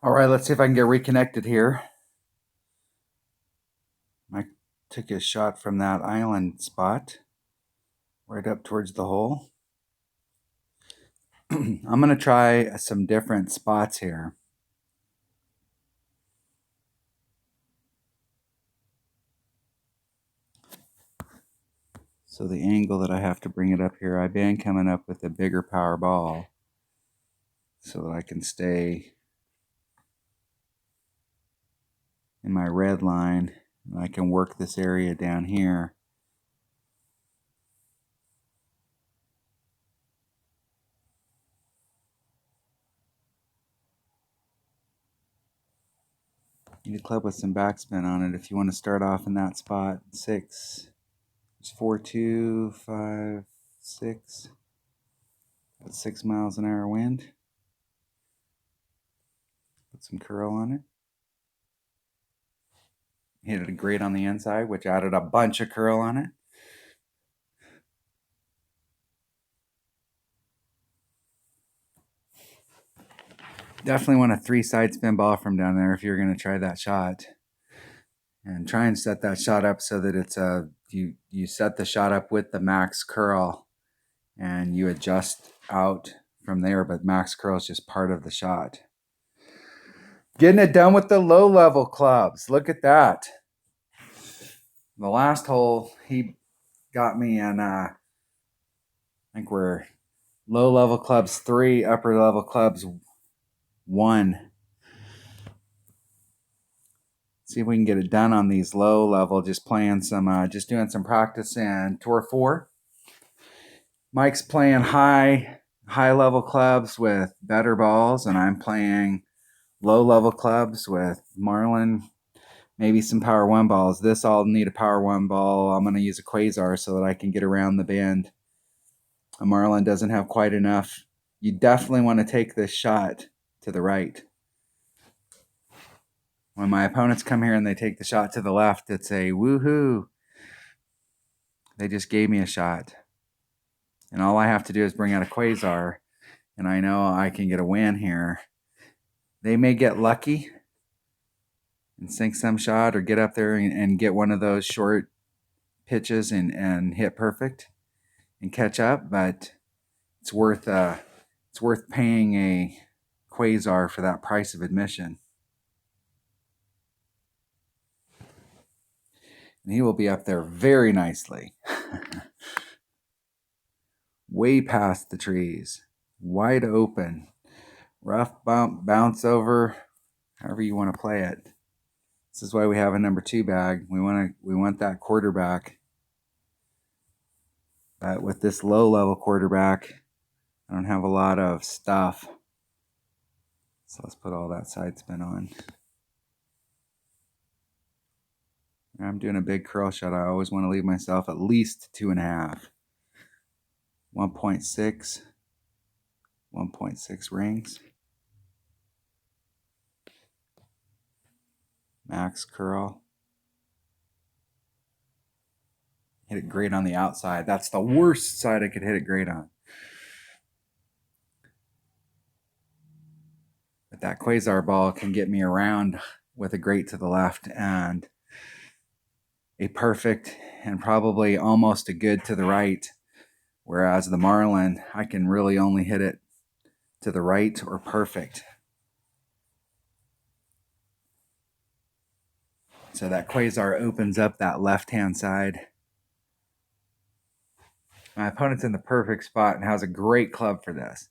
All right, let's see if I can get reconnected here. I took a shot from that island spot right up towards the hole. I'm going to try some different spots here. So the angle that I have to bring it up here, I've been coming up with a bigger power ball so that I can stay in my red line and I can work this area down here. You need a club with some backspin on it if you want to start off in that spot. 6. It's 4, 2, 5, 6. Got 6 miles an hour wind. Put some curl on it. Hit it great on the inside, which added a bunch of curl on it. Definitely want a 3 side spin ball from down there if you're going to try that shot. And try and set that shot up so that it's you set the shot up with the max curl and you adjust out from there, but max curl is just part of the shot. Getting it done with the low level clubs. Look at that. The last hole he got me in I think we're low level clubs 3, upper level clubs 1. See if we can get it done on these low level, just playing some, just doing some practice in Tour 4. Mike's playing high level clubs with better balls, and I'm playing low level clubs with Marlin, maybe some Power 1 balls. This I'll need a Power 1 ball. I'm going to use a Quasar so that I can get around the bend. A Marlin doesn't have quite enough. You definitely want to take this shot to the right. When my opponents come here and they take the shot to the left, it's a woohoo. They just gave me a shot. And all I have to do is bring out a Quasar, and I know I can get a win here. They may get lucky and sink some shot or get up there and get one of those short pitches and hit perfect and catch up, but it's worth paying a Quasar for that price of admission. And he will be up there very nicely. Way past the trees. Wide open. Rough bump, bounce over, however you want to play it. This is why we have a number 2 bag. We want that quarterback. But with this low level quarterback, I don't have a lot of stuff. So let's put all that side spin on. I'm doing a big curl shot. I always want to leave myself at least 2.5. 1.6. 1.6 rings. Max curl. Hit it great on the outside. That's the worst side I could hit it great on. But that Quasar ball can get me around with a great to the left and a perfect and probably almost a good to the right. Whereas the Marlin, I can really only hit it to the right or perfect. So that Quasar opens up that left-hand side. My opponent's in the perfect spot and has a great club for this.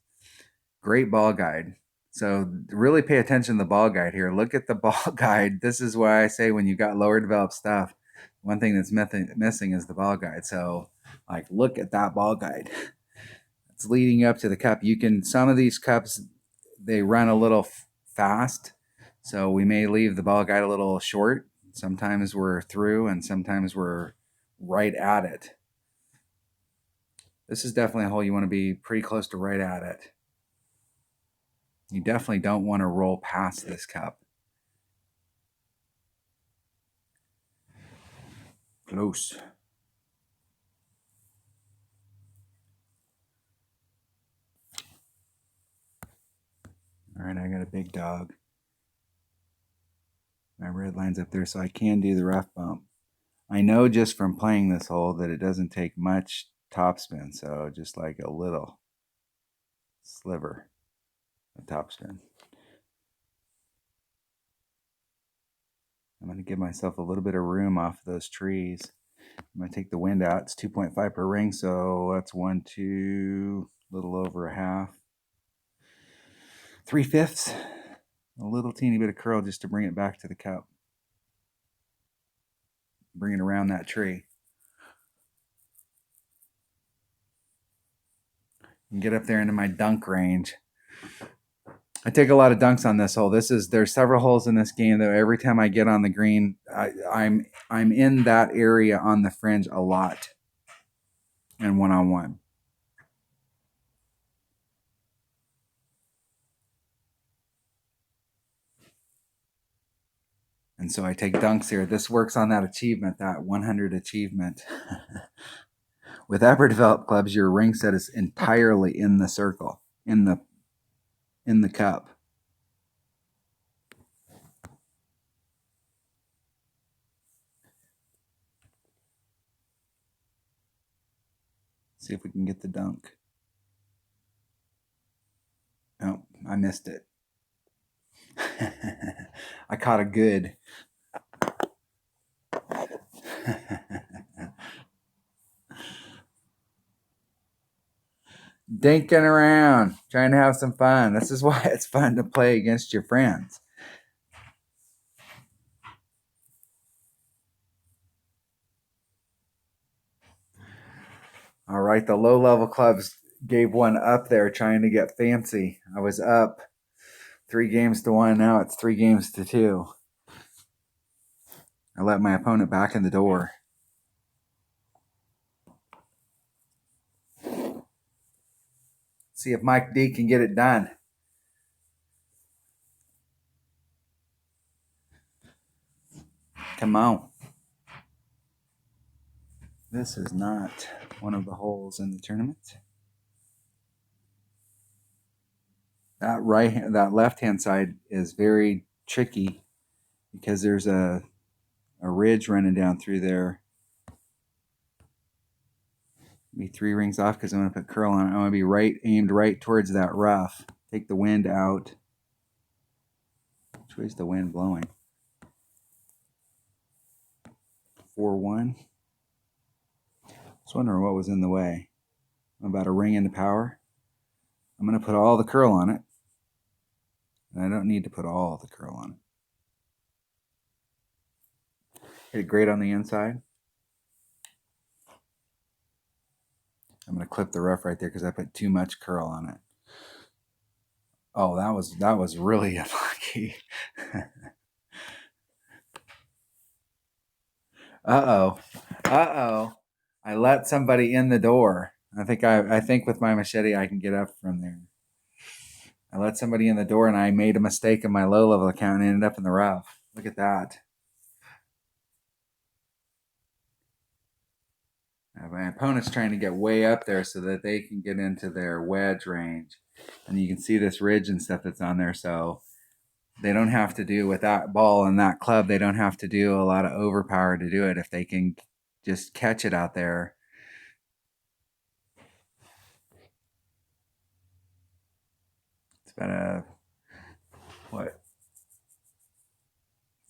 Great ball guide. So really pay attention to the ball guide here. Look at the ball guide. This is why I say when you've got lower developed stuff, one thing that's missing is the ball guide. So like, look at that ball guide. It's leading up to the cup. You can, some of these cups, they run a little fast. So we may leave the ball guide a little short. Sometimes we're through and sometimes we're right at it. This is definitely a hole you want to be pretty close to right at it. You definitely don't want to roll past this cup. Close. All right, I got a big dog. My red line's up there, so I can do the rough bump. I know just from playing this hole that it doesn't take much topspin, so just like a little sliver of topspin. I'm going to give myself a little bit of room off those trees. I'm going to take the wind out. It's 2.5 per ring, so that's 1, 2, a little over a half. 3/5. A little teeny bit of curl just to bring it back to the cup. Bring it around that tree. And get up there into my dunk range. I take a lot of dunks on this hole. There's several holes in this game that every time I get on the green, I'm in that area on the fringe a lot and one-on-one. And so I take dunks here. This works on that achievement, that 100 achievement. With Ever Developed clubs, your ring set is entirely in the circle, in the cup. See if we can get the dunk. Oh, I missed it. I caught a good. Dinking around, trying to have some fun. This is why it's fun to play against your friends. All right, the low-level clubs gave one up there trying to get fancy. I was up 3-1. Now it's 3-2. I let my opponent back in the door. See if Mike D can get it done. Come on. This is not one of the holes in the tournament. That left-hand side is very tricky because there's a ridge running down through there. Be 3 rings off because I'm going to put curl on it. I want to be aimed right towards that rough. Take the wind out. Which way's the wind blowing? 4-1. Just wondering what was in the way. I'm about a ring into power. I'm going to put all the curl on it. And I don't need to put all the curl on it. Hit it great on the inside. I'm going to clip the rough right there because I put too much curl on it. Oh, that was really unlucky. Uh-oh. I let somebody in the door. I think with my machete I can get up from there. I let somebody in the door and I made a mistake in my low-level account and ended up in the rough. Look at that. My opponent's trying to get way up there so that they can get into their wedge range. And you can see this ridge and stuff that's on there, so they don't have to do with that ball and that club. They don't have to do a lot of overpower to do it if they can just catch it out there. It's about a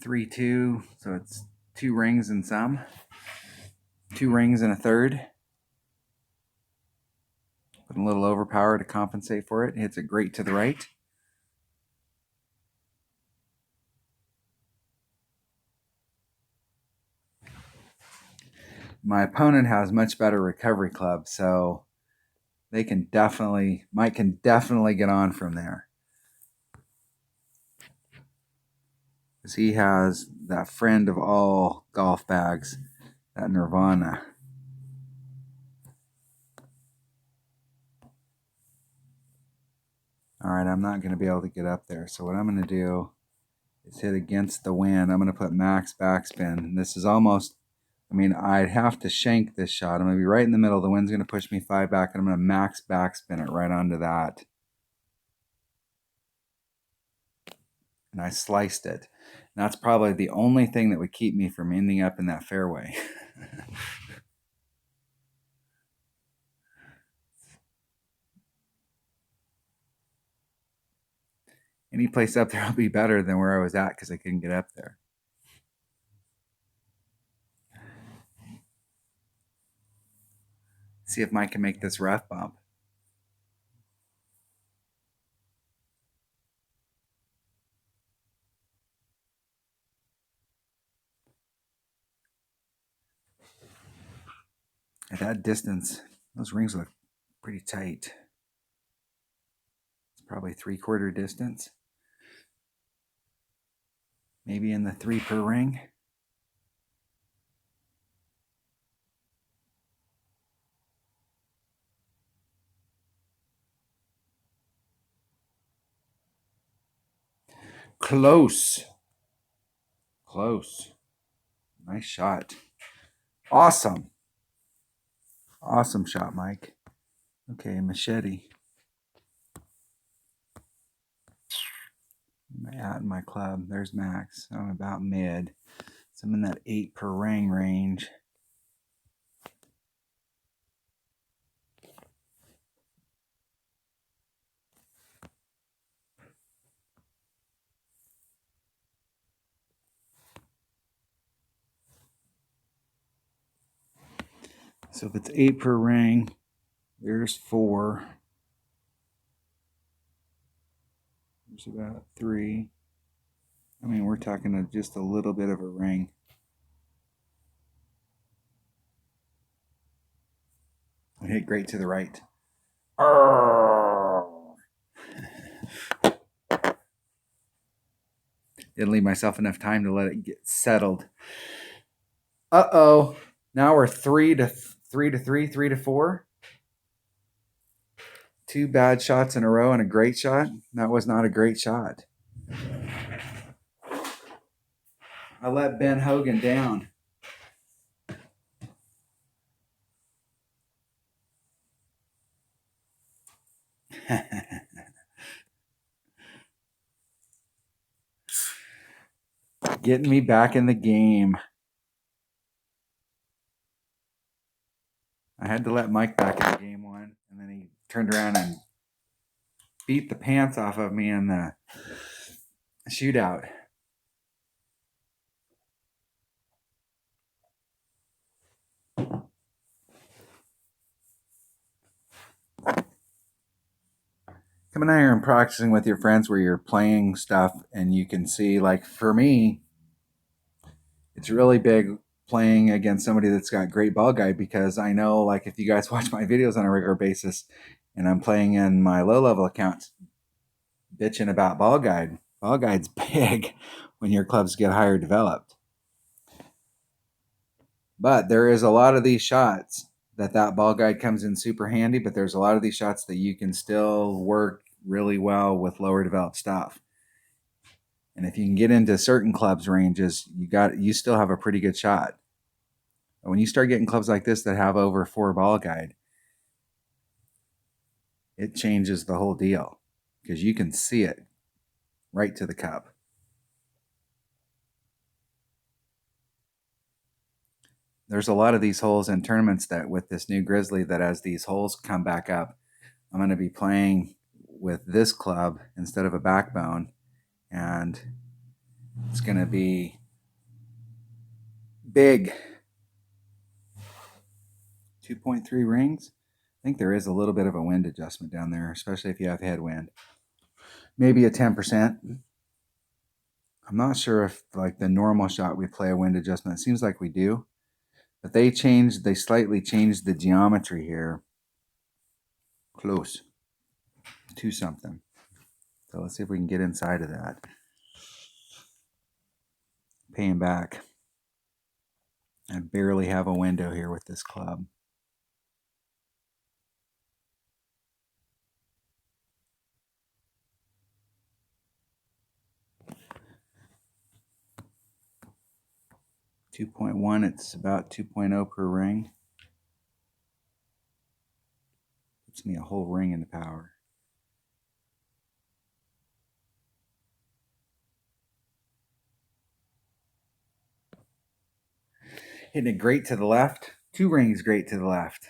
3-2, so it's 2 rings and some. 2 rings and a third. Put a little overpower to compensate for it. Hits it great to the right. My opponent has much better recovery clubs, so Mike can definitely get on from there. Because he has that friend of all golf bags, that Nirvana. All right, I'm not going to be able to get up there. So what I'm going to do is hit against the wind. I'm going to put max backspin. And this is almost, I'd have to shank this shot. I'm going to be right in the middle. The wind's going to push me 5 back, and I'm going to max backspin it right onto that. And I sliced it. That's probably the only thing that would keep me from ending up in that fairway. Any place up there will be better than where I was at because I couldn't get up there. See if Mike can make this rough bump. At that distance, those rings look pretty tight. It's probably 3/4 distance. Maybe in the 3 per ring. Close. Close. Nice shot. Awesome. Awesome shot, Mike. Okay, machete. Am I at in my club? There's Max. I'm about mid. So I'm in that 8 per ring range. So if it's 8 per ring, there's 4. There's about 3. I mean, we're talking just a little bit of a ring. I hit great to the right. Didn't leave myself enough time to let it get settled. Uh-oh. Now we're 3 to 3 to 3, 3 to 4. 2 bad shots in a row and a great shot. That was not a great shot. I let Ben Hogan down. Getting me back in the game. I had to let Mike back in game 1, and then he turned around and beat the pants off of me in the shootout. Coming out here and practicing with your friends where you're playing stuff and you can see, like for me, it's really big playing against somebody that's got great ball guide, because I know, like, if you guys watch my videos on a regular basis and I'm playing in my low level accounts, bitching about ball guide's big when your clubs get higher developed. But there is a lot of these shots that ball guide comes in super handy, but there's a lot of these shots that you can still work really well with lower developed stuff. And if you can get into certain clubs ranges, you still have a pretty good shot. But when you start getting clubs like this that have over 4 ball guide, it changes the whole deal, because you can see it right to the cup. There's a lot of these holes in tournaments that with this new Grizzly, that as these holes come back up, I'm going to be playing with this club instead of a backbone, and it's going to be big. 2.3 rings. I think there is a little bit of a wind adjustment down there, especially if you have headwind. Maybe a 10%. I'm not sure if, like, the normal shot we play a wind adjustment. It seems like we do. But they slightly changed the geometry here. Close to something. So let's see if we can get inside of that. Paying back. I barely have a window here with this club. .1, it's about 2.0 per ring. Gives me a whole ring into power. Hitting it great to the left. 2 rings great to the left.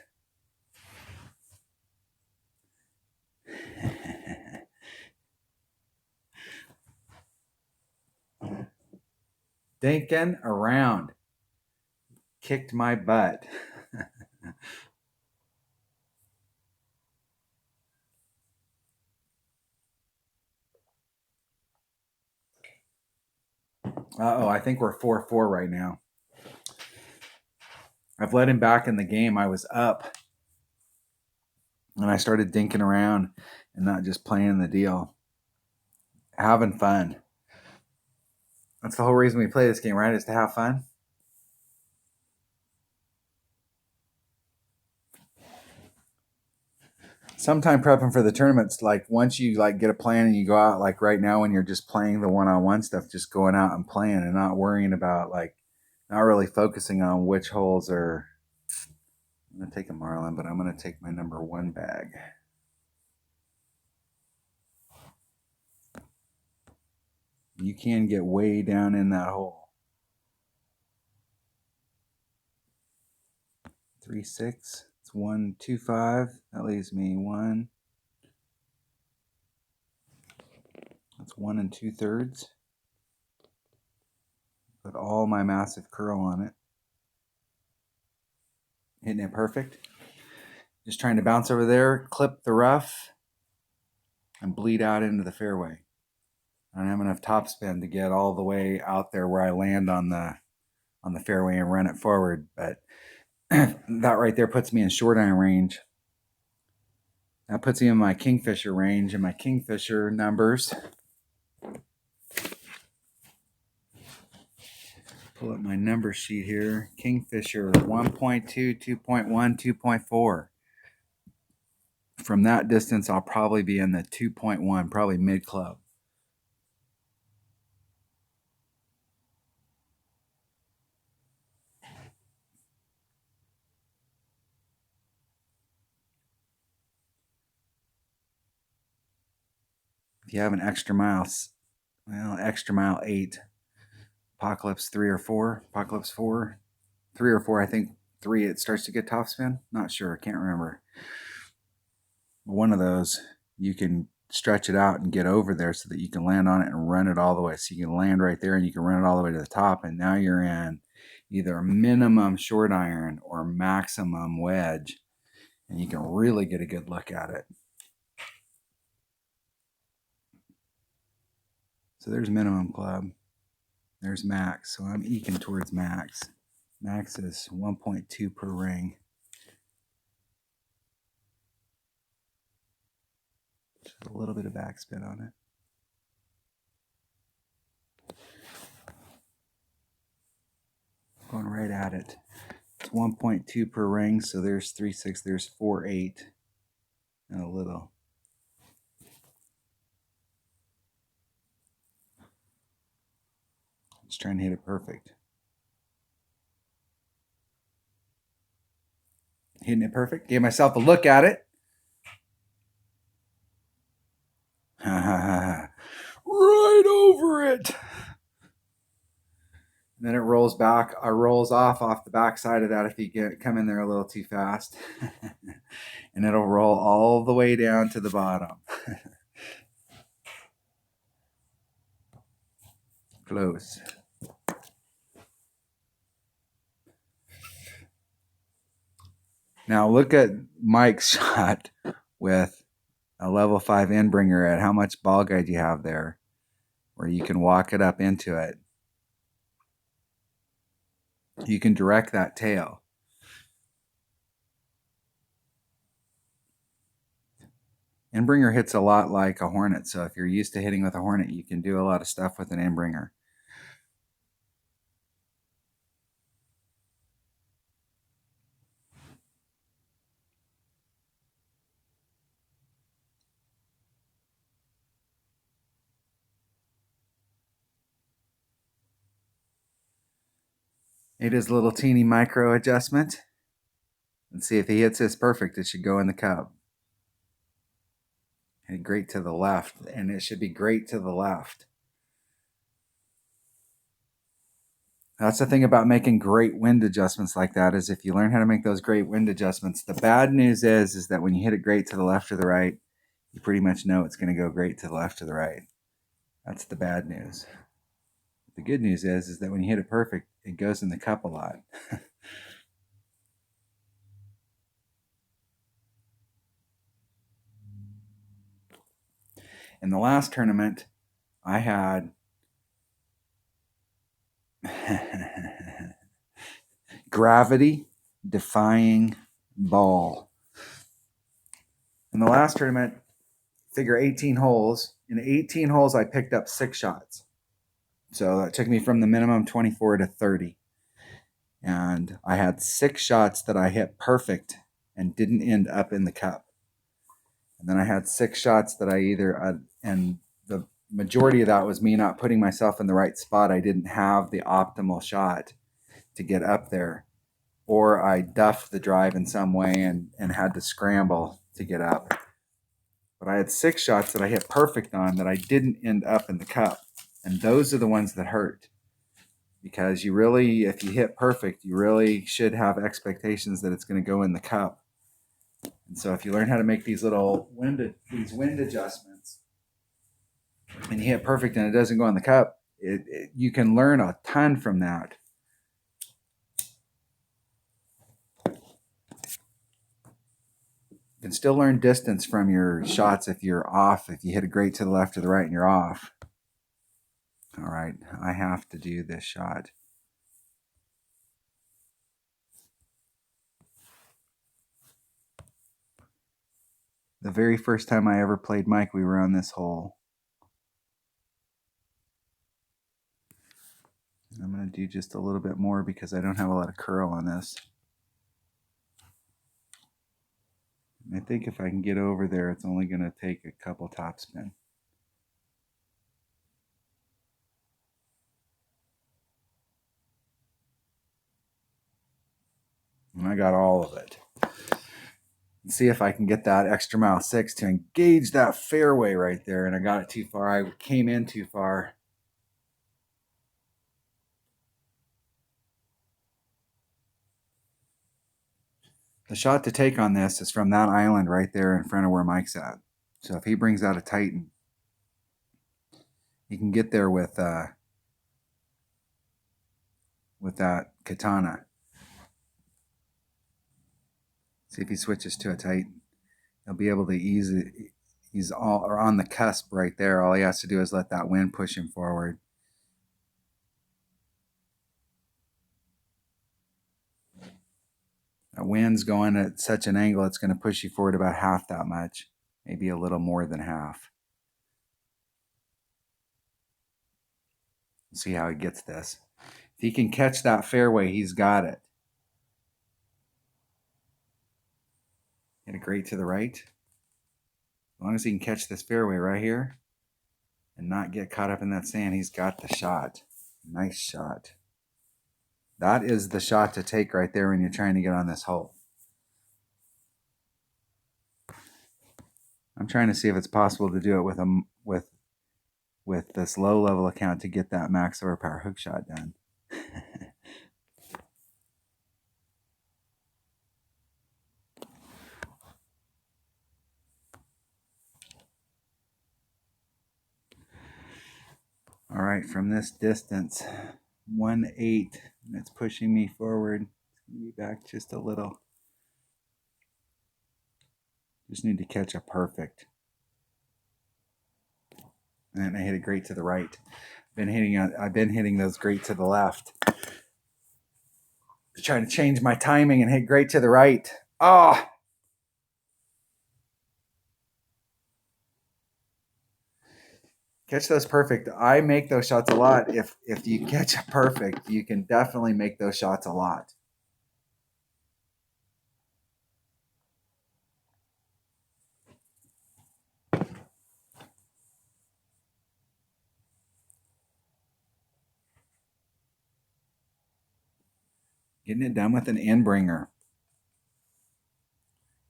Dinking around. Kicked my butt. Uh-oh, I think we're 4-4 right now. I've let him back in the game. I was up. And I started dinking around and not just playing the deal. Having fun. That's the whole reason we play this game, right? Is to have fun. Sometime prepping for the tournaments, like once you like get a plan and you go out, like right now when you're just playing the one-on-one stuff, just going out and playing and not worrying about like not really focusing on which holes are. I'm gonna take a Marlin, but I'm gonna take my number 1 bag. You can get way down in that hole. 3-6. It's 1-2-5. That leaves me 1. That's 1 2/3. Put all my massive curl on it. Hitting it perfect. Just trying to bounce over there, clip the rough, and bleed out into the fairway. I don't have enough topspin to get all the way out there where I land on the fairway and run it forward, but that right there puts me in short iron range. That puts me in my Kingfisher range, and my Kingfisher numbers. Pull up my number sheet here. Kingfisher 1.2, 2.1, 2.4. From that distance, I'll probably be in the 2.1, probably mid club. If you have an extra mile, well, extra mile 8, Apocalypse 3 or 4, Apocalypse 4, 3 or 4, I think 3 it starts to get topspin. Not sure, can't remember. One of those, you can stretch it out and get over there so that you can land on it and run it all the way. So you can land right there and you can run it all the way to the top, and now you're in either minimum short iron or maximum wedge, and you can really get a good look at it. So there's minimum club. There's max. So I'm eking towards max. Max is 1.2 per ring. Just a little bit of backspin on it. Going right at it. It's 1.2 per ring, so there's 3.6, there's 4.8, and a little. Just trying to hit it perfect. Hitting it perfect. Gave myself a look at it. Right over it. And then it rolls back, or rolls off the back side of that if you come in there a little too fast. And it'll roll all the way down to the bottom. Close. Now look at Mike's shot with a level 5 end bringer at how much ball guide you have there, where you can walk it up into it. You can direct that tail. End bringer hits a lot like a Hornet, so if you're used to hitting with a Hornet, you can do a lot of stuff with an end bringer. It is a little teeny micro adjustment. Let's see if he hits this perfect. It should go in the cup. And great to the left, and it should be great to the left. That's the thing about making great wind adjustments like that, is if you learn how to make those great wind adjustments. The bad news is that when you hit it great to the left or the right, you pretty much know it's going to go great to the left or the right. That's the bad news. The good news is that when you hit it perfect, it goes in the cup a lot. In the last tournament, I had gravity defying ball. In the last tournament, figure 18 holes. In 18 holes, I picked up 6 shots. So that took me from the minimum 24 to 30. And I had 6 shots that I hit perfect and didn't end up in the cup. And then I had 6 shots that I either, and the majority of that was me not putting myself in the right spot. I didn't have the optimal shot to get up there, or I duffed the drive in some way and had to scramble to get up. But I had 6 shots that I hit perfect on that I didn't end up in the cup. And those are the ones that hurt. Because you really, if you hit perfect, you really should have expectations that it's going to go in the cup. And so if you learn how to make these little wind adjustments and you hit perfect and it doesn't go in the cup, you can learn a ton from that. You can still learn distance from your shots if you're off, if you hit it great to the left or the right and you're off. All right, I have to do this shot. The very first time I ever played Mike, we were on this hole. I'm going to do just a little bit more because I don't have a lot of curl on this. I think if I can get over there, it's only going to take a couple topspin. And I got all of it. Let's see if I can get that extra mile 6 to engage that fairway right there. And I got it too far. I came in too far. The shot to take on this is from that island right there in front of where Mike's at. So if he brings out a Titan, he can get there with that katana. See if he switches to a Titan. He'll be able to ease it. He's all or on the cusp right there. All he has to do is let that wind push him forward. That wind's going at such an angle, it's going to push you forward about half that much, maybe a little more than half. See how he gets this. If he can catch that fairway, he's got it. Hit it great to the right. As long as he can catch this fairway right here and not get caught up in that sand, he's got the shot. Nice shot. That is the shot to take right there when you're trying to get on this hole. I'm trying to see if it's possible to do it with this low level account to get that max overpower hook shot done. All right, from this distance, 1-8, and it's pushing me forward. It's going to be back just a little. Just need to catch a perfect. And I hit it great to the right. I've been hitting those great to the left. Trying to change my timing and hit great to the right. Oh! Catch those perfect. I make those shots a lot. If you catch a perfect, you can definitely make those shots a lot. Getting it done with an Endbringer.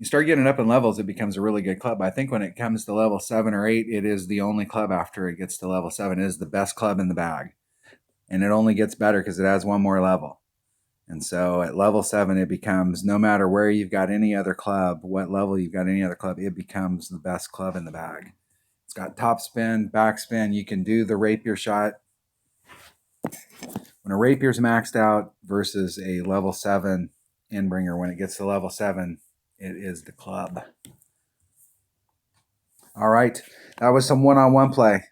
You start getting up in levels, it becomes a really good club. I think when it comes to level 7 or 8, it is the only club after it gets to level 7. It is the best club in the bag. and it only gets better because it has one more level. And so at level 7, it becomes, no matter where you've got any other club, what level you've got any other club, it becomes the best club in the bag. It's got top spin, back spin. You can do the rapier shot. When a rapier's maxed out versus a level 7 Endbringer, when it gets to level 7, it is the club. All right, that was some one-on-one play.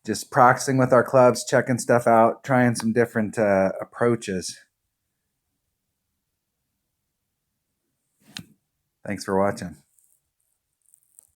Just practicing with our clubs, checking stuff out, trying some different approaches. Thanks for watching.